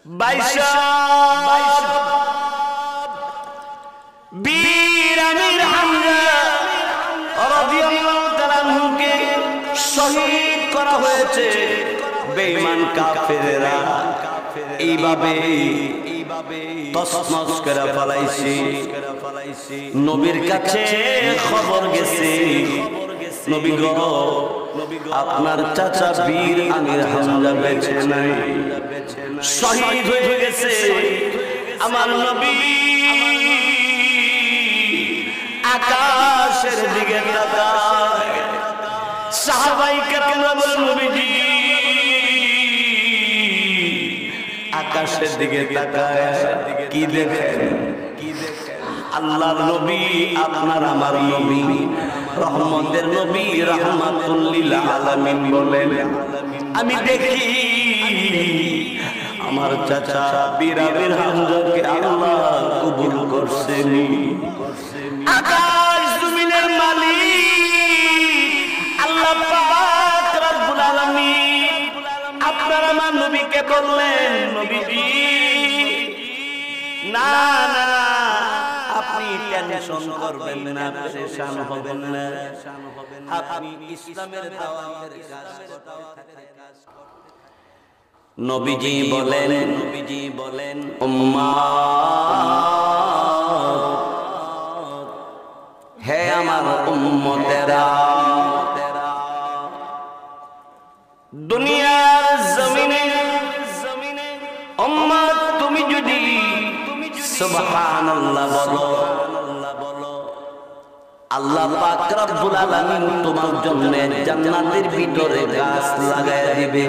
বাইশা বীর আমির হামজা রাদিয়াল্লাহু তাআলা আনহুকে শহীদ করা হয়েছে। বেঈমান কাফেররা এইভাবে তছনছ করে ফলাইছে। নবীর কাছে খবর গেছে, নবী গো আপনার চাচা বীর আমির হামজা বেঁচে নাই, শহীদ হয়ে গেছে। আমার নবী আকাশের দিকে তাকায়, সাহাবায়ে কেরাম বলেন নবীজি আকাশের দিকে তাকায় কি দেখেন? আল্লাহর নবী আপনার আমার নবী, রহমতের নবী, রাহমাতুল লিল আলামিন বলেন আমি দেখি আমার চাচা বীর আমির হামজাকে আল্লাহ কবুল করছেন। আকাশ জমিনের মালিক আল্লাহ পাক রব্বুল আলামিন আপনার আমার নবীকে বললেন নবীজি না না আপনি টেনশন করবেন না, পেরেশান হবেন না, আপনি ইসলামের দাওয়াতের কাজ করতে থাকেন। নবীজি বলেন উম্মাত হে আমার উম্মতেরা, দুনিয়ার জমিনে উম্মত তুমি যদি সুবহানাল্লাহ বলো, আল্লাহ পাক রব্বুল আলামিন তোমার জন্য জান্নাতের ভিতরে গাছ লাগায় দিবে।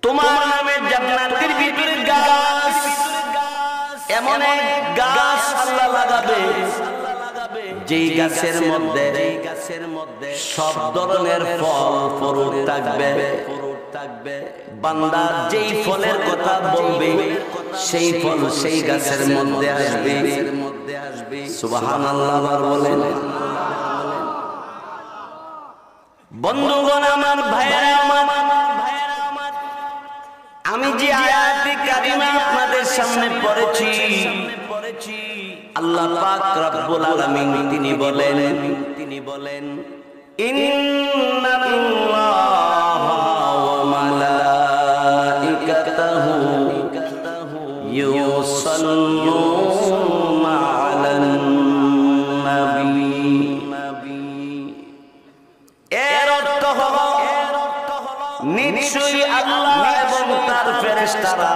তোমার নামে জান্নাতের ভিতরে গাছ, এমন এক গাছ আল্লাহ লাগাবে যেই গাছের মধ্যে সব ধরনের ফল ফ্রুট থাকবে। বান্দা যেই ফলের কথা বলবে সেই ফল সেই গাছের মধ্যে আসবে। সুবহানাল্লাহ বলেন। বন্ধুগণ আমার, ভাইরা আমার, আমি যে আয়াতে কারিমা আপনাদের সামনে পড়েছি, আল্লাহ পাক রব্বুল আলামিন তিনি বলেন ইন্নাল্লাহা ওয়া মালাইকাতাহু ইউসাল্লুনা আলান নবী। এর অর্থ হলো নিশ্চয়ই আল্লাহ এবং তার ফেরেশতারা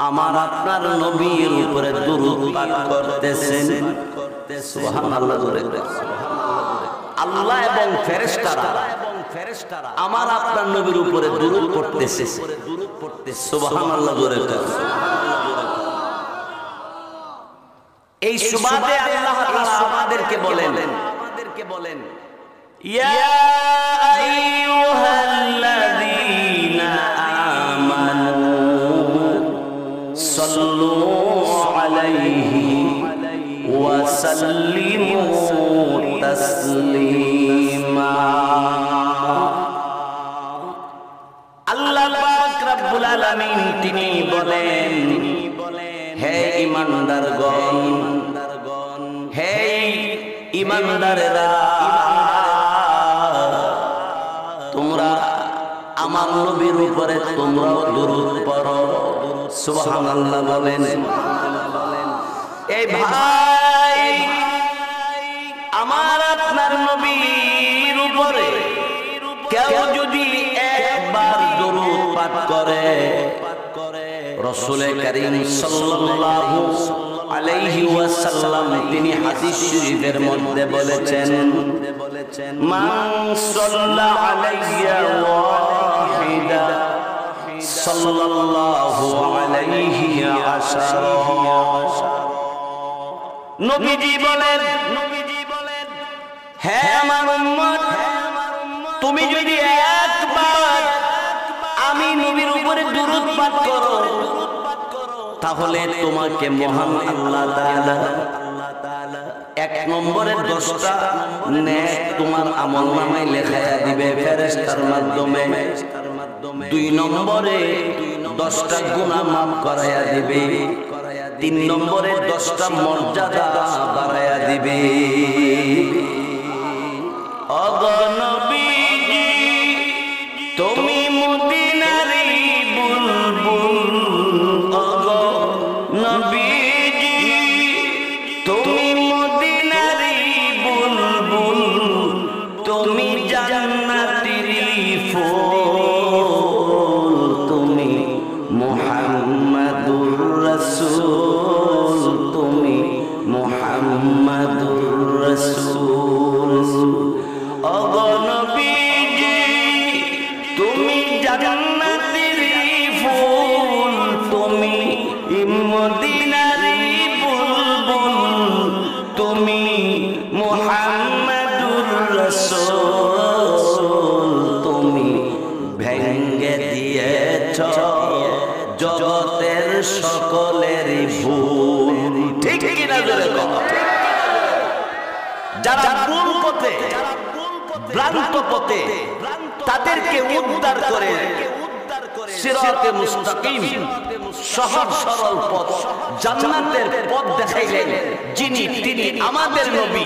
আমার আপনার নবীর উপরে দুরূদ পাঠ করতেছেন। সুবহানাল্লাহ বলেন। আল্লাহ এবং ফেরেশতারা আমার আপনার নবীর উপরে দুরূদ পড়তেছে। সুবহানাল্লাহ বলেন। এই সুবাদে আল্লাহ তাআলা আমাদেরকে বলেন ইয়া আইয়ুহাল্লাযীনা আমানু সাল্লু আলাইহি ওয়া সাল্লিমু তাসলিমা। আল্লাহ পাক রব্বুল আলামিন তিনি বলেন হে ঈমানদারগণ, হে ঈমানদারেরা, তোমরা আমার নবীর উপরে তোমরাও দুরূদ পড়ো। সুবহানাল্লাহ বলেন। এই ভাই আমার আপনার নবীর উপরে কেউ যদি একবার দুরূদ পাঠ করে, রাসূল কারীম সাল্লাল্লাহু আলাইহি ওয়াসাল্লাম তিনি হাদিস শরীফের মধ্যে বলেছেন মান সাল্লা আলাইয়া ওয়াহিদা সাল্লাল্লাহু আলাইহি আশারা। নবীজি বলেন হে আমার উম্মত, তুমি যদি একবার আমি নবীর উপরে দুরূদ পাঠ করো তাহলে তোমাকে মহান আল্লাহ তাআলা এক নম্বরে 10টা নেক তোমার আমলনামায় লেখায়া দিবে ফেরেশতার মাধ্যমে। 2 নম্বরে 10টা গুনাহ মাফ করায়া দিবে, 3 নম্বরে 10টা মর্যাদা বাড়ায়া দিবে। ওগো নবীজি তুমি মদিনারি বুলবুল, ওগো নবীজি তুমি মদিনারি বুলবুল, তুমি জান্নাতের ফুল, তুমি মুহাম্মাদুর রাসূল, তুমি মুহাম্মাদুর রাসূল। ওগো নবীজি তুমি জান্নাতের ফুল, তুমি মদিনারি বুলবুল, তুমি মুহাম্মাদুর রাসূল, তুমি ভেঙ্গে দিয়েছ জগতের সকলের ভুল। ঠিক কিনা জোরে কও? যারা ভুল পথে, ভ্রান্ত পথে, তাদেরকে উদ্ধার করে সিরাতে মুস্তাকিম, সহজ সরল পথ, জান্নাতের পথ দেখাইলেন যিনি, তিনি আমাদের নবী।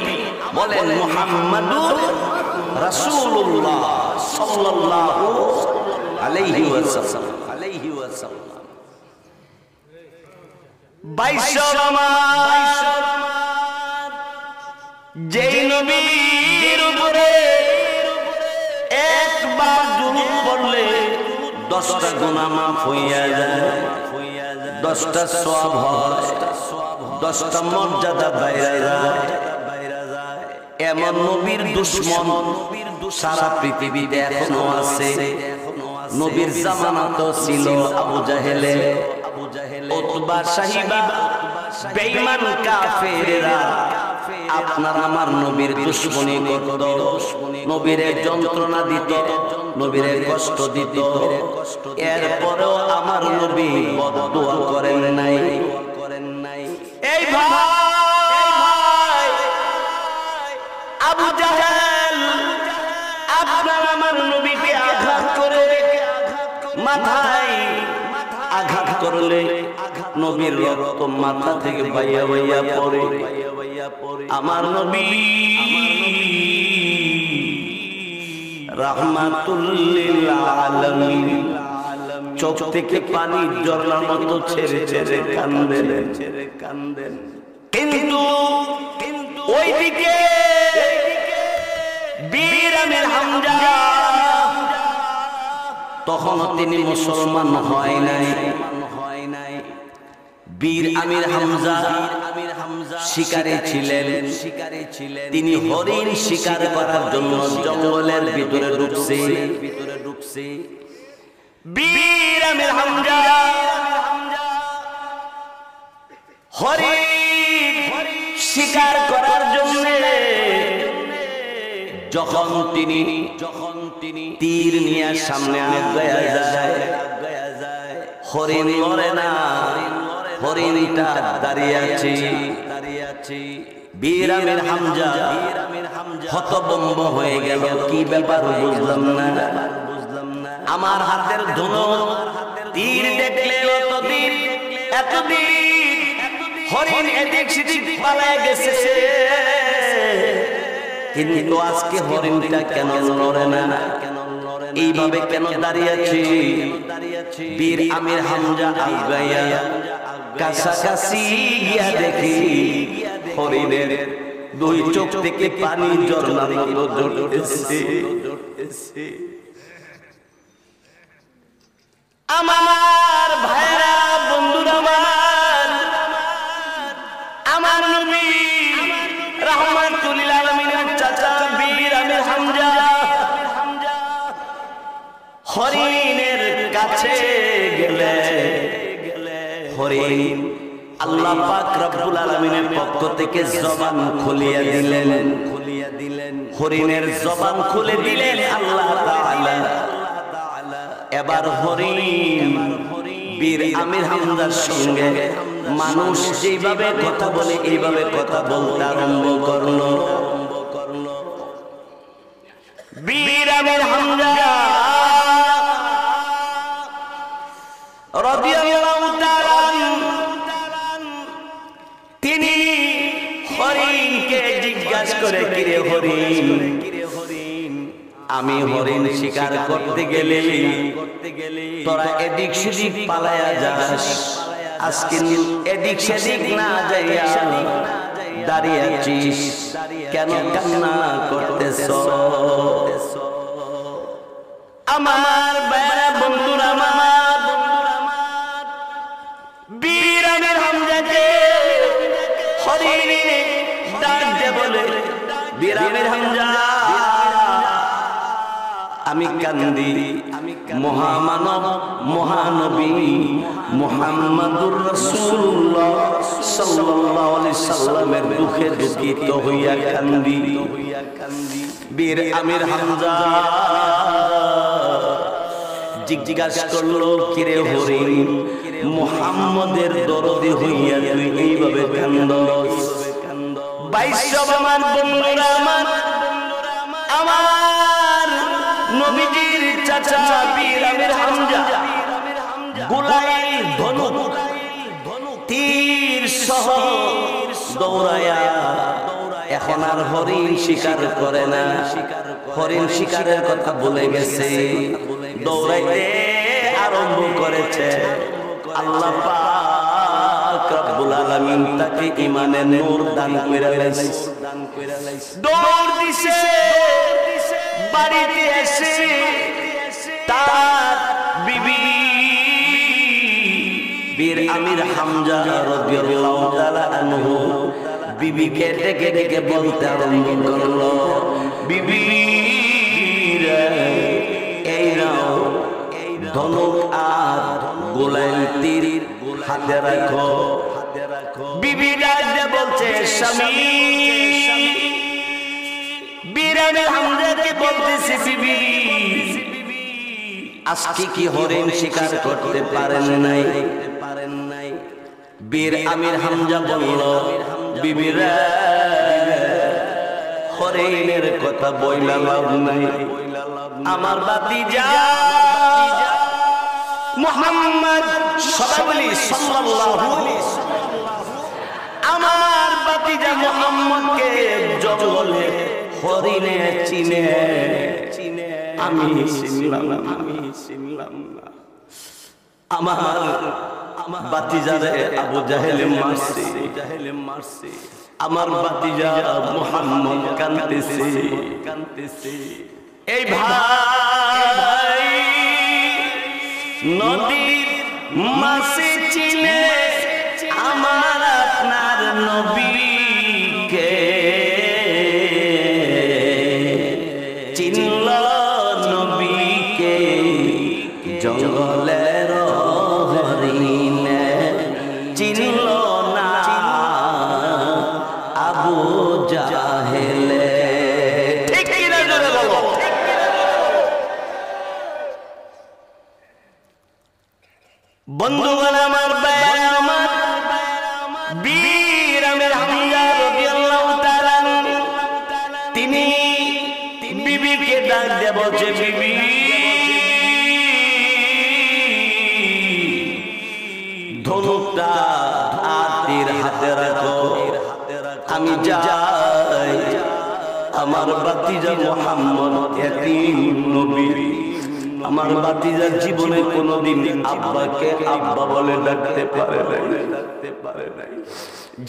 বলেন মুহাম্মাদুর রাসূলুল্লাহ সাল্লাল্লাহু আলাইহি ওয়াসাল্লাম। যেই নবীর উপরে একবার জুলুম করলে 10টা গুনাহ মাফ হইয়া যায়, 10টা সওয়াব হয়, 10টা মর্যাদা বাইরা যায়। এমন নবীর দুশমন সারা পৃথিবীতে এখনো আছে। নবীর জামানাতেও ছিল আবু জাহেলে, উতবা, সাহিবা, বেঈমান কাফেররা আপনার আমার নবীর দুশমনী করত, নবীরে যন্ত্রণা দিত, নবীরে কষ্ট দিত। এরপরেও আমার নবী বদদুয়া করেন নাই। এই ভাই আবু জাহেল আপনার আমার নবীকে আঘাত করে, মাথায় আঘাত করলে নবীর রক্ত মাথা থেকে বাইয়া বাইয়া পড়ে। আমার নবী রাহমাতুল লিল আলামিন চোখ থেকে পানি ঝরনার মতো ছেড়ে ছেড়ে কাঁদেন। কিন্তু ওইদিকে বীর আমির হামজা তখনও তিনি মুসলমান হয় নাই। বীর আমির হামজা শিকারে ছিলেন। তিনি হরিণ শিকার করার জন্য জঙ্গলের ভিতরে ঢুকছে। বীর আমির হামজা হরিণ শিকার করার জন্য যখন তিনি তীর নিয়ে সামনে আগায়া যায়, হরিণ মরে না, হরিণটা দাঁড়িয়ে আছে। বীর আমির হামজা হতভম্ব হয়ে গেল, কি ব্যাপার বুঝলাম না। আমার হাতের ধনুক তীর দেখলে এতদিন হরিণ এদিক সেদিক পালায় গেছে, কিন্তু আজকে হরিণটা কেন নড়ে না, এইভাবে কেন দাঁড়িয়ে আছে? বীর আমির হামজা আগায়া কাছাকাছি গিয়া দেখি হরিণের 2 চোখ থেকে পানি ঝরনার মতো ঝরতেছে। আমার ভাইরা, বন্ধুরা, আমার নবী রাহমাতুল লিল আলামিনের চাচা বীর আমির হামজা হরিণের কাছে গেলে হরিণ আল্লাহ পাক রব্বুল আলামিনের পক্ষ থেকে জবান খুলিয়া দিলেন। হরিণের জবান খুলে দিলেন আল্লাহ তাআলা। এবার হরিণ বীর আমির হামজার সঙ্গে মানুষ যেভাবে কথা বলে এইভাবে কথা বলতে আরম্ভ করলো। বীর আমির হামজা রাদিয়াল্লাহু তাআলা তিনি হরিণকে জিজ্ঞাসা করে, কিরে হরিণ, আমি হরিণ শিকার করতে গেলে তোরা এদিক সেদিক পালায়া যাস, আজকে এদিক সেদিক না যাইয়া দাঁড়িয়ে আছিস, কেন কান্না করতেছ? আমার ভাইরা বন্ধুরা, আমার বীর আমির হামজাকে হরিণ ডাক দিয়ে বলে, বীর আমির হামজা, আমি কান্দি মহামানব মহানবী মুহাম্মাদুর রাসূলুল্লাহ সাল্লাল্লাহু আলাইহি সাল্লামের দুঃখে দুঃখিত হইয়া কান্দি। বীর আমির হামজা জিজ্ঞাসা করলো, কিরে হরিণ, মুহাম্মদের দরদি হইয়া তুই এইভাবে কান্দস? বাইশব আমার বন্ধুরা, আমার নবীজির চাচা বীর আমির হামজা গোলাই ধনুক তীর সহ দৌড়ায়া এখন আর হরিণ শিকার করে না, হরিণ শিকারের কথা বলে গেছে, দৌড়াইতে আরম্ভ করেছে। আল্লাহ পাক রব্বুল আলামিন তাকে ঈমানের নূর দান কইরাছে, দৌড় দিছে। বাড়িতে এসে তার বিবি বীর আমির হামজা রাদিয়াল্লাহু তাআলা আনহু বিবিকে ডেকে ডেকে বলতে আরম্ভ করলো, বিবি এই নাও ধনুক আর গোলাইল তীর হাতে রাখো। বিবি ডাক দিয়ে বলছে, স্বামী। বীর আমির হামজাকে বলতেছে, বিবি আজকে কি হরিণ শিকার করতে পারেন নাই? বীর আমির হামজা বলল, বিবিরা হরিণের কথা বইলা লাভ নাই, আমার ভাতিজা মুহাম্মদ সাল্লাল্লাহু আমার ভাতিজা মুহাম্মদকে জঙ্গলে হরিণে চিনে আমি চিনলাম না। আমার ভাতিজারে আবু জাহেলে মারছে, আমার ভাতিজা মুহাম্মদ কাঁদতেছে। এই ভাই নদীর মাছে চিনে আমার আপনার নবীকে চিনল, নবীকে জঙ্গলের হরিণে চিনল না আবু জাহেলে। ঠিক কিনা জোরে বলো। বন্ধুগণ আমার, ভাইরা আমার, বীর আমির হামজা রাদিয়াল্লাহু তাআলা তিনি বিবিকে ডাক দিয়ে বলছে, বিবি ধনুকটা আর তীর হাতে রাখো, আমি যাই। আমার ভাতিজা মুহাম্মদ এতিম নবী, আমার ভাতিজা জীবনে কোনোদিন আব্বাকে আব্বা বলে ডাকতে পারে নাই,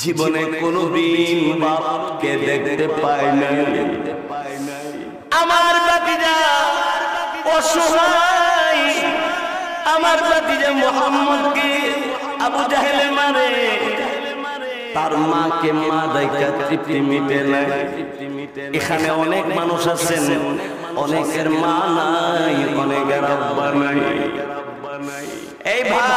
জীবনে কোনোদিন বাপকে দেখতে পায় নাই। আমার ভাতিজা অসহায়, আমার ভাতিজা মুহাম্মদকে আবু জাহেলে মারে, তার মাকে মা দাইকা তৃপ্তি মিটে নাই। এখানে অনেক মানুষ আছেন, অনেকের মা নাই, অনেকের আব্বা নাই। এই ভাই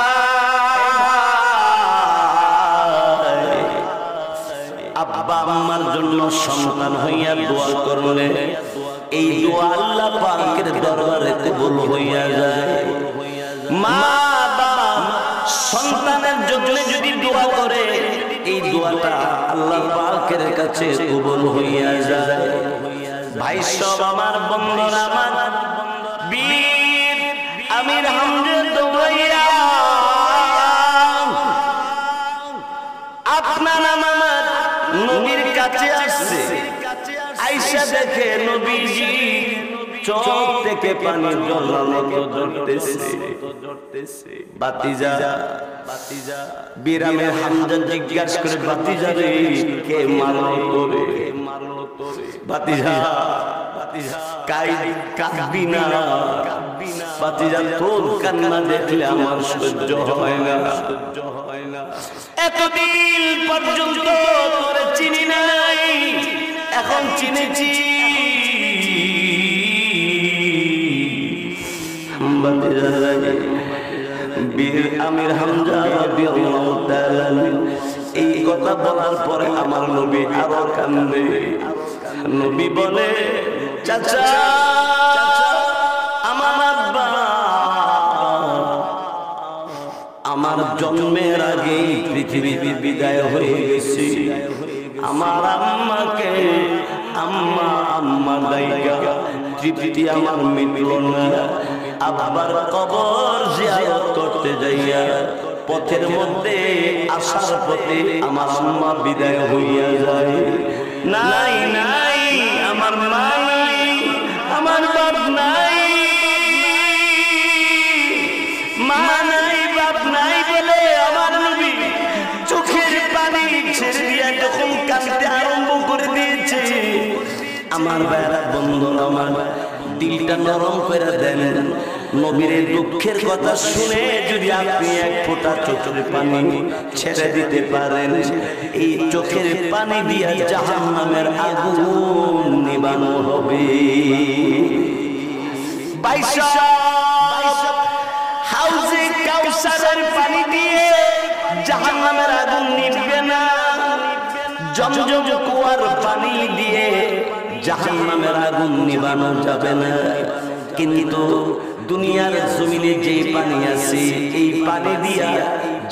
আব্বা আম্মার জন্য সন্তান হইয়া দোয়া করলে এই দোয়া আল্লাহ পাকের দরবারে কবুল হইয়া যায়। মা বাবা সন্তানের জন্য যদি দোয়া করে এই দোয়াটা আল্লাহ পাকের কাছে কবুল হইয়া যায়। ভাই সব আমার বন্ধুরা, আমার বীর আমির হামজা দৌড়াইয়া আইসা দেখে নবীজি চোখ থেকে পানি ঝরনার মতো ঝরতেছে। বাতিজা বিরামের হামজা জিজ্ঞাসা করে, বাতিজা রে কে মারলো তোরে? বাতিজা কাঁদবি না, বাতিজা তোর কান্না দেখলে আমার সহ্য হয় না। এতদিন পর্যন্ত তোরে চিনি নাই, এখন চিনেছি। বীর আমির হামজা রাদিয়াল্লাহু তাআলা এই কথা বলার পরে আমার নবী আরো কান্দে। নবী বলে, চাচা আমার আব্বা আমার জন্মের আগেই পৃথিবীতে বিদায় হয়ে গেছে। আমার আম্মাকে আম্মা দাইগা তৃপ্তি আমার মিটল না। আব্বার কবর জিয়ারত করতে যাইয়া পথের মধ্যে আসার পথে আমার আম্মা বিদায় হইয়া যায়। নাই নাই আমার মা নাই, আমার বাপ নাই, মা নাই বাপ নাই বলে আমার নবী চোখের পানি ছেড়ে দিয়া যখন কাঁদতে আরম্ভ করে দিয়েছে। আমার ভাইরা বন্ধুরা, আমার দিলটা নরম করে দেন। নবীর দুঃখের কথা শুনে যদি আপনি এক ফোঁটা চোখের পানি ছেড়ে দিতে পারেন, এই চোখের পানি দিয়া জাহান্নামের আগুন নিবানো হবে। হাউজে কাউসারের পানি দিয়ে জাহান্নামের আগুন নিভবে না, জমজম কুয়ার পানি দিয়ে জাহান্নামের আগুন নিবানো যাবে না। কিন্তু দুনিয়ার জমিনে যে পানি আছে এই পানি দিয়া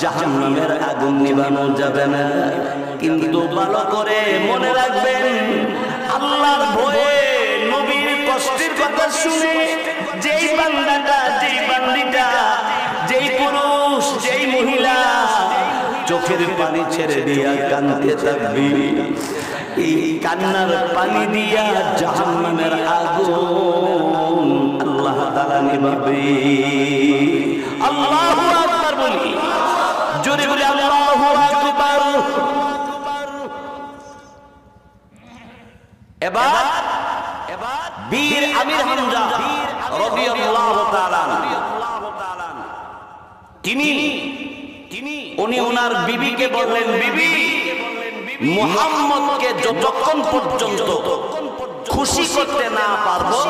জাহান্নামের আগুন নিবানো যাবে না। কিন্তু ভালো করে মনে রাখবেন, আল্লাহর ভয়ে নবীর কষ্টের কথা শুনে যেই বান্দাটা, যেই বান্দিটা, যেই পুরুষ, যেই মহিলা চোখের পানি ছেড়ে দিয়া কাঁদতে থাকবি, এই কান্নার পানি দিয়া জাহান্নামের আগুন আল্লাহ তাআলা নিভাবে। আল্লাহু আকবার বলি, জোরে বলি আল্লাহু আকবার। এবার বীর আমির হামজা রাদিয়াল্লাহু তাআলা উনি ওনার বিবিকে বললেন, বিবি মুহাম্মদকে যতক্ষণ পর্যন্ত খুশি করতে না পারবো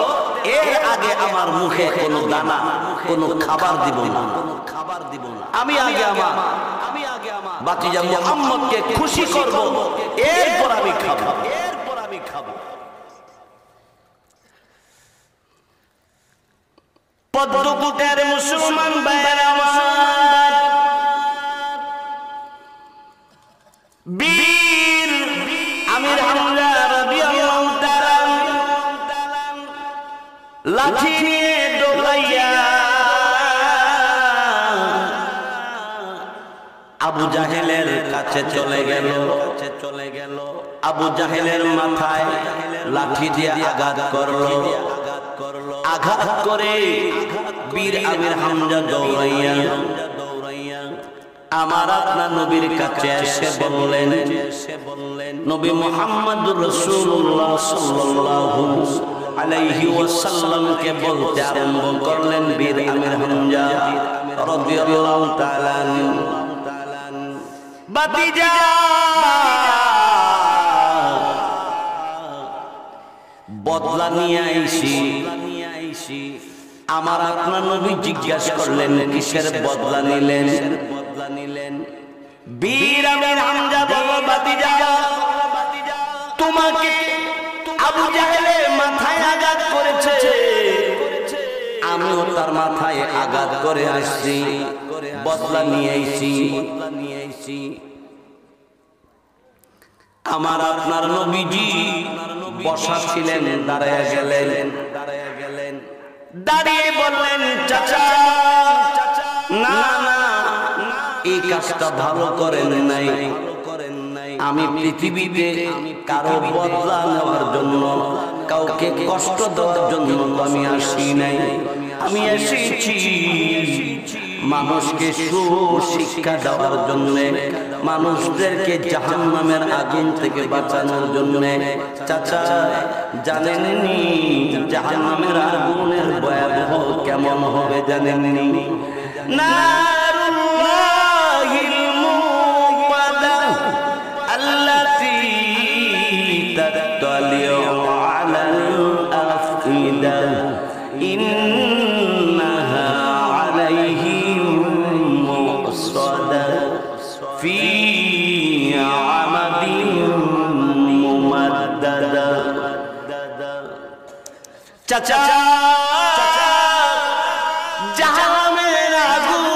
এর আগে আমার মুখে কোনো দানা, কোনো খাবার দিব না। আমি আগে আমার বাতিজা মুহাম্মদকে খুশি করব, এরপর আমি খাবো। পদ্মকুটের মুসলমান ভাইরা আমার, বীর আমির হামজা রাদিয়াল্লাহু তাআলা লাঠি নিয়ে দৌড়াইয়া আবু জাহেলের কাছে চলে গেল। আবু জাহেলের মাথায় লাঠি দিয়ে আঘাত করলো। আঘাত করে বীর আমির হামজা দৌড়াইয়া আমার আপনার নবীর কাছে এসে বললেন, নবী মুহাম্মদুর রাসূলুল্লাহ সাল্লাল্লাহু আলাইহি ওয়াসাল্লামকে বলতে আরম্ভ করলেন, বীর আমির হামজা রাদিয়াল্লাহু তাআলা, বাতিজা বদলা নিয়ে আইছি। আমার আপনার নবী জিজ্ঞাসা করলেন, কিসের বদলা নিলেন? বীর আমির হামজা বলল, বাতিজা তোমাকে আবু জাহেলের মাথায় আঘাত করেছে, আমিও তার মাথায় আঘাত করে আসছি, বদলা নিয়ে আইছি। আমার আপনার নবীজি বসা ছিলেন, দাঁড়ায় গেলেন। দাঁড়িয়ে বললেন, চাচা না না, এই কাজটা ভালো করেন নাই। আমি পৃথিবীতে কারো বদলা নেওয়ার জন্য, কাউকে কষ্ট দেওয়ার জন্য আমি আসি নাই। আমি এসেছি মানুষকে সুশিক্ষা দেওয়ার জন্য, মানুষদেরকে জাহান্নামের আগুন থেকে বাঁচানোর জন্য। চাচা জানেননি জাহান্নামের আগুনের ভয়াবহ কেমন হবে? জানেননি? নারুল্লাহিল মুকাদ্দা আল্লাতী তাত্তালিউ আলাল আফইদা ইন্নাহা আলাইহিম মুসাদা ফি আমাদিন মুমাদ্দাদা। চাচা জাহান্নামের আগুন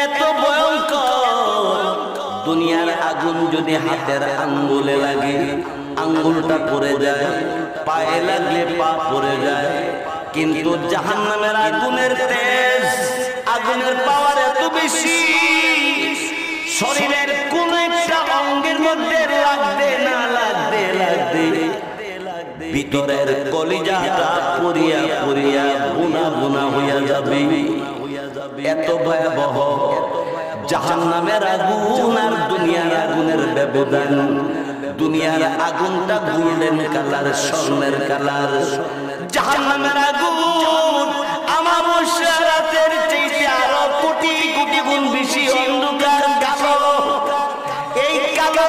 এত ভয়ঙ্কর, দুনিয়ার আগুন যদি হাতের আঙ্গুলে লাগে আঙ্গুলটা পড়ে যায়, পায়ে লাগলে পা পড়ে যায়, কিন্তু জাহান্নামের আগুনের তেজ, আগুনের পাওয়ার এত বেশি, শরীরের কোন একটা অঙ্গের মধ্যে লাগতে না লাগতে ভিতরের কলিজাটা পুরিয়া পুরিয়া বুনা বুনা হইয়া যাবে। এত ভয়াবহ জাহান্নামের আগুন আর দুনিয়ার আগুনের ব্যবধান। দুনিয়ার আগুনটা গোল্ডেন কালার, স্বর্ণের কালার। জাহান্নামের আগুন আমাবস্যা রাতের চাইতে আরো কোটি কোটি গুণ বেশি অন্ধকার, কালো। এই কালো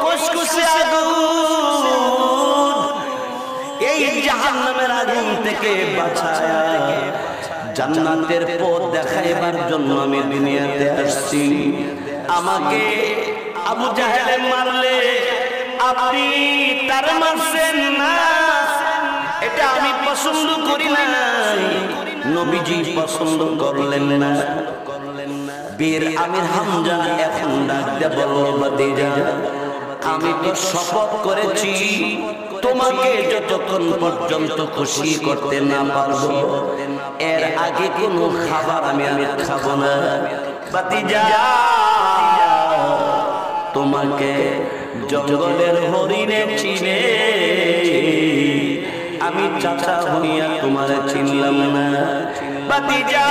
কুসকুসে আগুন, এই জাহান্নামের আগুন থেকে বাঁচায়া জান্নাতের পথ দেখাইবার জন্য আমি দুনিয়াতে আসছি। আমাকে আবু জাহেল মারলে আপনি তার মারছেন না, এটা আমি পছন্দ করি না, নবীজি পছন্দ করলেন না। বীর আমির হামজা এখন ডাক দিয়ে বলল, ভাতিজা আমি তো শপথ করেছি তোমাকে যতক্ষণ পর্যন্ত খুশি করতে না পারবো এর আগে কোনো খাবার আমি খাবো না। ভাতিজা তোমাকে জঙ্গলের হরিণে চিনে আমি চাচা হইয়া তোমার চিনলাম না। ভাতিজা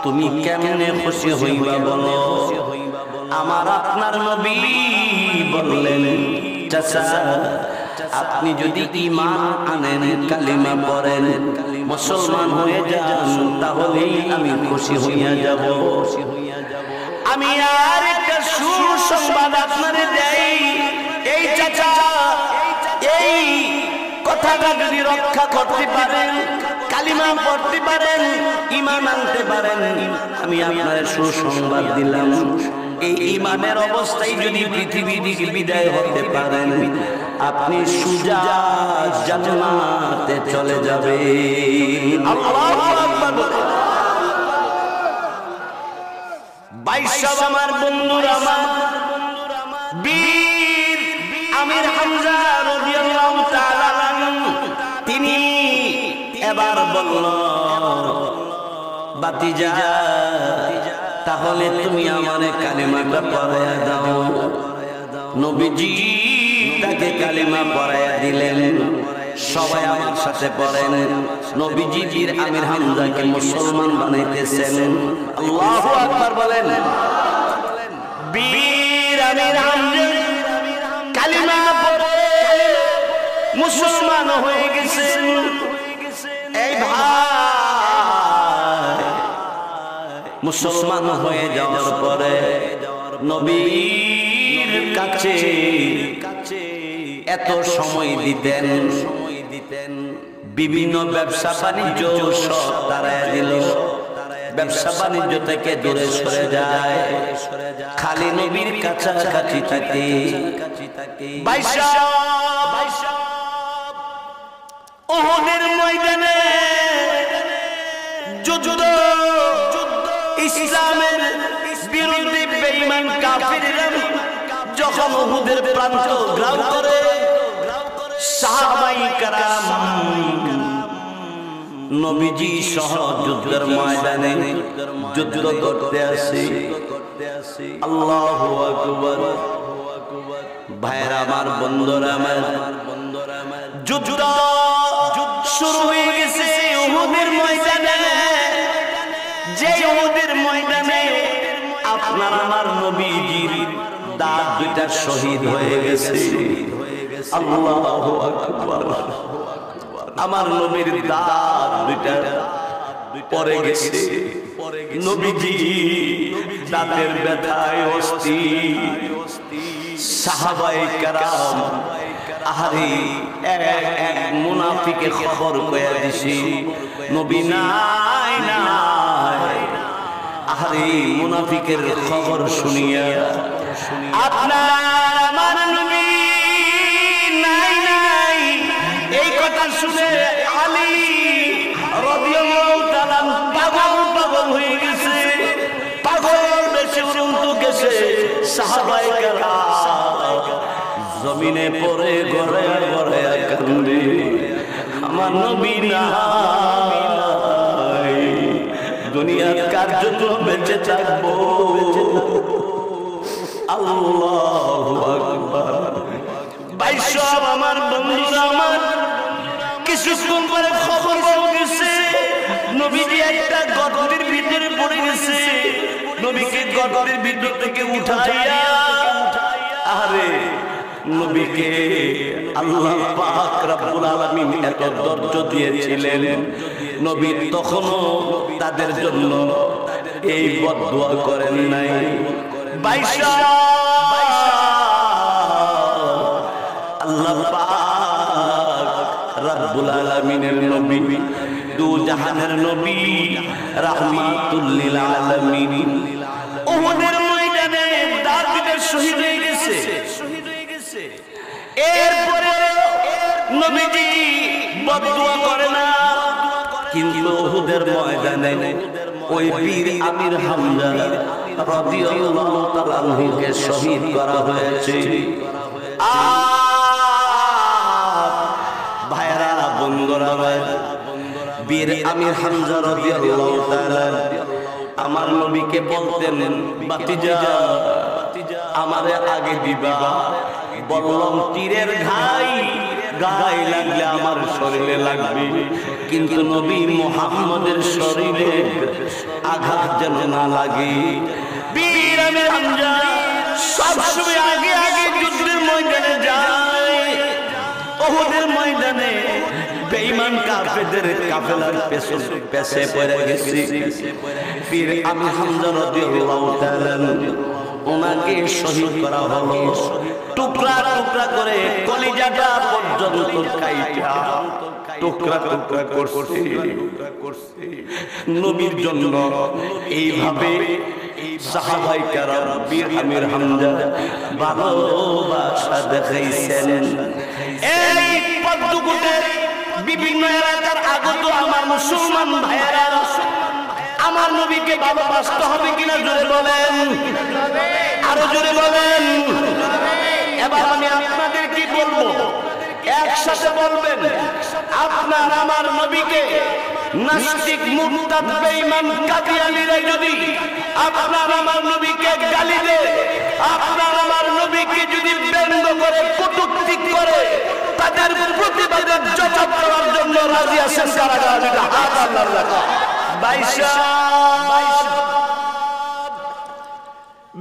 তুমি কেমনে খুশি হইবা বলো? আমার আপনার নবী বললেন, চাচা আপনি যদি ঈমান আনেন, কালিমা পড়েন, মুসলমান হয়ে যান, তাহলেই আমি খুশি হইয়া যাব। আমি আর একটা সুসংবাদ আপনারে দেই, এই চাচা এই কথাটা যদি রক্ষা করতে পারেন, কালিমা পড়তে পারেন, ঈমান আনতে পারেন, আমি আপনার সুসংবাদ দিলাম, এই ঈমানের অবস্থায় যদি পৃথিবী থেকে বিদায় হতে পারেন, আপনি সুজা জান্নাতে চলে যাবেন। আল্লাহু আকবার। বাইশাব আমার বন্ধুরা, আমার বীর আমির হামজা রাদিয়াল্লাহু তাআলা আনহু তিনি এবার বলল, ভাতিজা তাহলে তুমি আমারে কালিমাটা পড়ায়া দাও। নবীজি তাকে কালিমা পড়ায়া দিলেন। সবাই আমার সাথে পড়েন, নবীজি বীর আমির হামজাকে মুসলমান বানাইতেছেন। আল্লাহু আকবার বলেন। বীর আমির হামজা কালিমা পড়ে মুসলমান হয়ে গেছেন। এই ভাই মুসলমান হয়ে যাওয়ার পরে নবীর কাছে এত সময় দিতেন, বিভিন্ন ব্যবসা বাণিজ্য সব তাড়ায় দিল, ব্যবসা বাণিজ্য থেকে দূরে সরে যায়, খালি নবীর কাছাকাছি থাকে। উহুদের ময়দানে যুদ্ধ, ইসলামের বিরুদ্ধে বেঈমান কাফিররা যখন উহুদের প্রান্ত ঘেরাও করে, সাহাবায়ে কেরাম নবীজি সহ যুদ্ধের ময়দানে যুদ্ধ করতে আসি। আল্লাহু আকবার। ভাইরা আমার, বন্ধুরা আমার, যুদ্ধ শুরু হয়ে গেছে উহুদের ময়দানে। যে উহুদের ময়দানে আপনার আমার নবীজির দাঁত দুইটা শহীদ হয়ে গেছে। আল্লাহু আকবার। আমার নবীর দাঁত দুইটা পড়ে গেছে। নবীজি দাঁতের ব্যথায় অস্থির। সাহাবায়ে কেরাম আহারে এক মুনাফিকে খবর কইয়া দিছি নবী নাই নাই। আহারে মুনাফিকের খবর শুনিয়া আপনার আমার নবী নাই নাই এই কথা শুনে আলী রাদিয়াল্লাহু তাআলা পাগল হয়ে গেছে। পাগল বেশি উড়ন্ত গেছে। সাহাবায়ে কেরাম জমিনে পড়ে গড়ে গড়ে কান্দে, আমার নবী নাই, দুনিয়ার কার জন্য বেঁচে থাকবো। আল্লাহু আকবার। বাইসব আমার বন্ধুরা আমার, কিছুক্ষণ পরে খবর পাওয়া গেছে নবীজি একটা গর্তের ভিতরে পড়ে গেছে। নবীকে গর্তের ভিতর থেকে উঠাইয়া আরে নবীকে আল্লাহ পাক রব্বুল আলামিন এত ধৈর্য দিয়েছিলেন। নবী তখনও তাদের জন্য এই বদদুয়া করেন নাই। বাইশা আল্লাহ পাক রব্বুল আলামিনের নবী, দু জাহানের নবী, রাহমাতুল লিল আলামিন উহুদের ময়দানে দাঁত দুটো শহীদ হয়ে গেছে। এরপরে নবীজি বদদুয়া করে না, কিন্তু উহুদের ময়দানে ওই বীর আমির হামজা রাদিয়াল্লাহু তাআলা আনহুকে শহীদ করা হয়েছে। ভাইরা বন্ধুরা, বীর আমির হামজা রাদিয়াল্লাহু তাআলা আমার নবীকে বলতেন, বাতিজা আমারে আগে দিবা। বললাম তীরের গায়ে লাগলে আমার শরীরে লাগবে, কিন্তু নবী মুহাম্মদের শরীরে আঘাত যেন না লাগে। বীর আমির হামজা সবসময় আগে আগে যুদ্ধের ময়দানে যায়। উহুদের ময়দানে বেঈমান কাফেরদের কাফেলার পেছে পড়ে গেছে। বীর আমির হামজা রাদিয়াল্লাহু তাআলা ওনাকে শহীদ করা হলো। টুকরা টুকরা করে কলিজাটা পর্যন্ত কাইটা টুকরা টুকরা করছে নবীর জন্য। এইভাবে সাহাবায়ে কেরাম বীর আমির হামজা ভালোবাসা দেখাইছেন। এই পদ্মকুটের বিভিন্ন এলাকার আগত আমার মুসলমান ভাইয়েরা আমার নবীকে ভালোবাসতে হবে কিনা জোরে বলেন, আরো জোরে বলেন। এবার আমি আপনাদের কি বলবো, একসাথে বলবেন। আপনার আমার নবীকে নাস্তিক মুরতাদ বেঈমান কাদিয়ানীরা যদি আপনার আমার নবীকে গালি দেয়, আপনার আমার নবীকে যদি ব্যঙ্গ করে কটূক্তি করে, তাদের প্রতিবাদের জবাব দেওয়ার জন্য রাজি আছেন কারা কারা? হাত আল্লাহর রাখা। বাইশা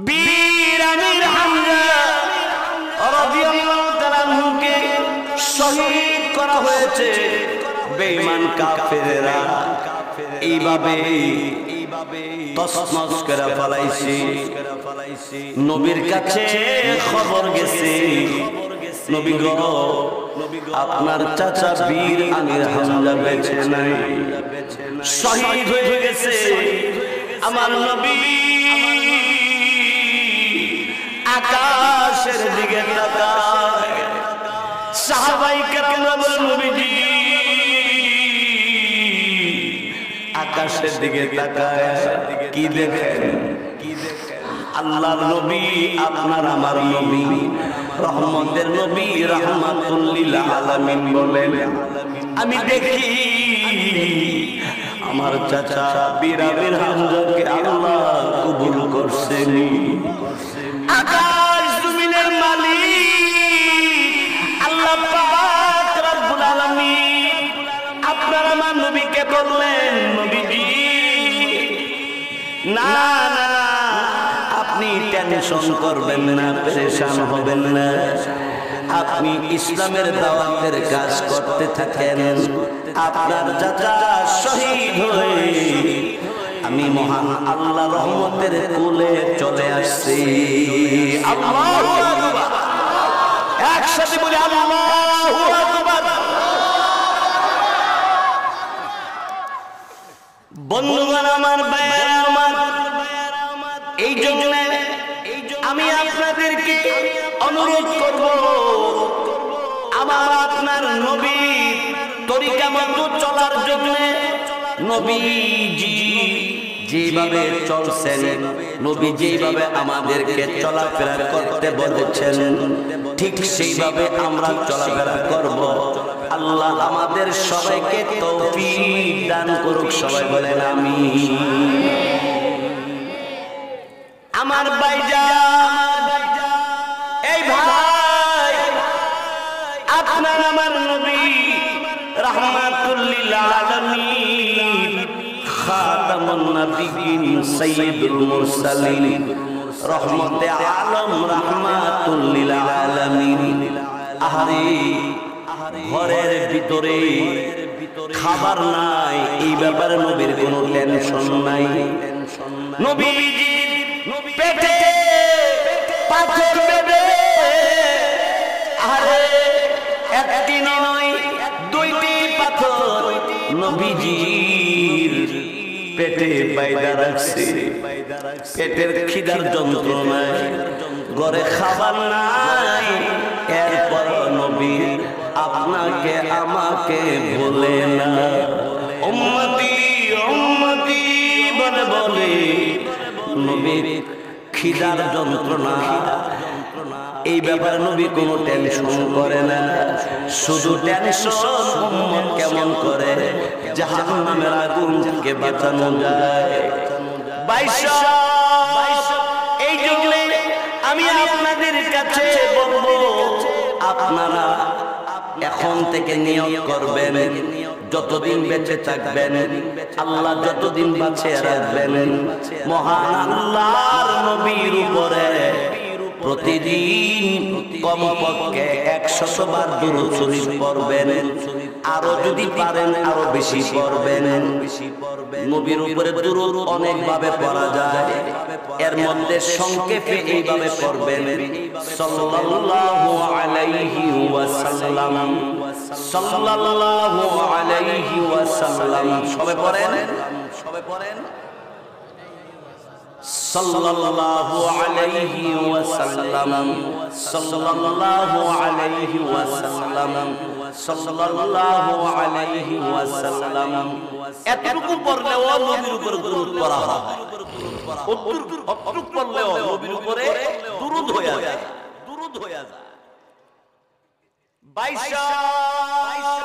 বীর আমির হামজা রাদিয়াল্লাহু তাআলা আনহুকে শহীদ করা হয়েছে। বেঈমান কাফেররা এইভাবে তছনছ করে ফেলাইছে। নবীর কাছে খবর গেছে, নবী গো আপনার চাচা বীর আমির হামজা বেঁচে নাই, শহীদ হয়ে গেছে। আমার নবী আকাশের দিকে তাকায়। সাহাবায়ে কেরামরা বলেন, নবীজি আকাশের দিকে তাকায় কি দেখেন? আল্লাহর নবী, আপনার আমার নবী, রহমতের নবী, রাহমাতুল লিল আলামিন বলেন আমি দেখি আমার চাচা বীরাবের হামজাকে আল্লাহ কবুল করছেন। আকাশ জমিনের মালিক আল্লাহ পাক রব্বুল আলামিন আপনার আমার নবীকে বললেন, নবীজি না না আপনি টেনশন করবেন না, পেরেশান হবেন না, আপনি ইসলামের দাওয়াতের কাজ করতে থাকেন। আপনার চাচা শহীদ হয়ে আমি মহান আল্লাহ রহমতের কোলে চলে আসছি। আল্লাহু আকবার, একসাথে বলি আল্লাহু আকবার। বন্ধুগণ আমার, ভাইয়েরা আমার, এই জন্য আমি আপনাদেরকে অনুরোধ করব, আমার আপনার নবীর তরিকা মতো চলার জন্য নবীজি যেভাবে চলছেন, নবী যেভাবে আমাদেরকে চলাফেরা করতে বলেছেন, ঠিক সেইভাবে আমরা চলাফেরা করব। আল্লাহ আমাদের সবাইকে তৌফিক দান করুক, সবাই বলেন আমিন। আমার ভাইজান, এই ভাই আপনার আমার নবী রাহমাতুল লিল আলামিন, খাতামুন নবিয়্যিন, সাইয়্যিদুল মুরসালিন, রহমতে আলম, রাহমাতুল লিল আলামিন। আহারে ঘরের ভিতরে খাবার নাই, এই ব্যাপারে নবীর কোনো টেনশন নাই। নবীজি পেটে পাথর বেঁধে, আরে একটি নয় দুইটি পাথর নবীজির পেটে বাইদা রাখছে। পেটের খিদার যন্ত্রণায়, ঘরে খাবার নাই, এরপর নবী আপনাকে আমাকে বলে না, উম্মতি উম্মতি বলে বলে নবীর খিদার যন্ত্রণা, এই ব্যাপারে নবী কোনো টেনশন করে না। শুধু টেনশন উম্মত কেমন করে জাহান্নামের আগুন থেকে বাঁচানো যায়। এই জন্য আমি আপনাদের কাছে বলবো, আপনারা এখন থেকে নিয়ত করবেন, যতদিন বেঁচে থাকবেন, আল্লাহ যতদিন বাঁচিয়ে রাখবেন, মহান আল্লাহর নবীর উপরে প্রতিদিন কমপক্ষে 100 বার দুরূদ শরীফ পড়বেন। আরো যদি পারেন আরো বেশি পড়বেন। নবীর উপরে দুরূদ অনেক ভাবে পড়া যায়, এর মধ্যে সংক্ষেপে এইভাবে পড়বেন, সাল্লাল্লাহু আলাইহি ওয়াসাল্লাম, সাল্লাল্লাহু আলাইহি ওয়াসাল্লাম। সবাই পড়েন, সবাই পড়েন, সাল্লাল্লাহু আলাইহি ওয়াসাল্লাম, সাল্লাল্লাহু আলাইহি ওয়াসাল্লাম, সাল্লাল্লাহু আলাইহি ওয়াসাল্লাম। এতটুকু পড়লেও নবীর উপরে দুরূদ পড়া হয়, অতটুকু পড়লেও নবীর উপরে দুরূদ হয়ে যায়, দুরূদ হয়ে যায়। 22